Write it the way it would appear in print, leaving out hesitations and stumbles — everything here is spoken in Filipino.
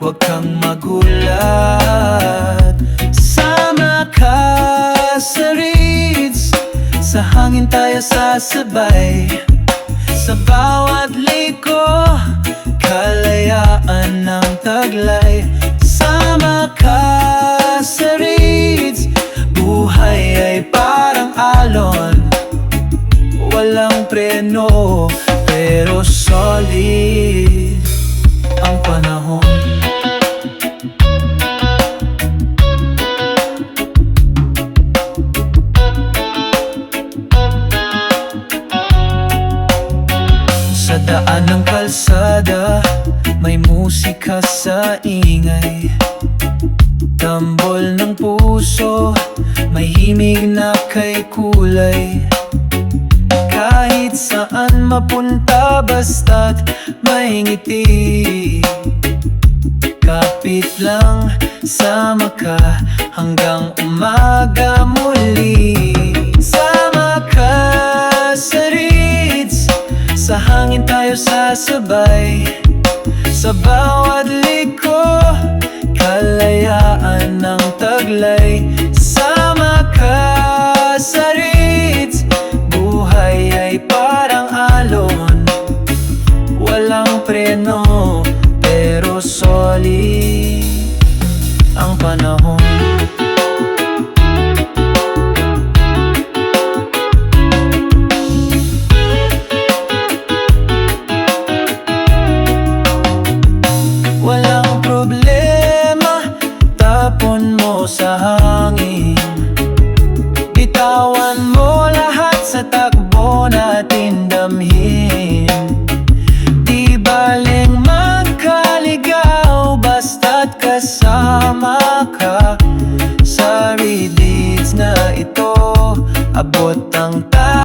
huwag kang magulat. Sama ka sa reeds, sa hangin tayo sasabay. Sa bawat liko, kalayaan ng taglay. Sama ka sa reeds, buhay ay parang alon. Walang preno, pero solid ang panahon. Sa daan ng kalsada, may musika sa ingay. Tambol ng puso, may himig na kay kulay. Kahit saan mapunta, basta't may ngiti. Kapit lang, sama ka hanggang umaga muli. Sama ka sa reeds, sa hangin tayo sasabay. Sa bawat liko, kalayaan ng taglay. Sama ka sa reeds, buhay ay parang alon. Walang preno, pero solid ang panahon. Walang problema, tapon mo sa hangin. Bitawan mo lahat sa takbo natin damhin. Di baling magkaligaw, basta't kasama ka. Sa reeds na ito, abot ang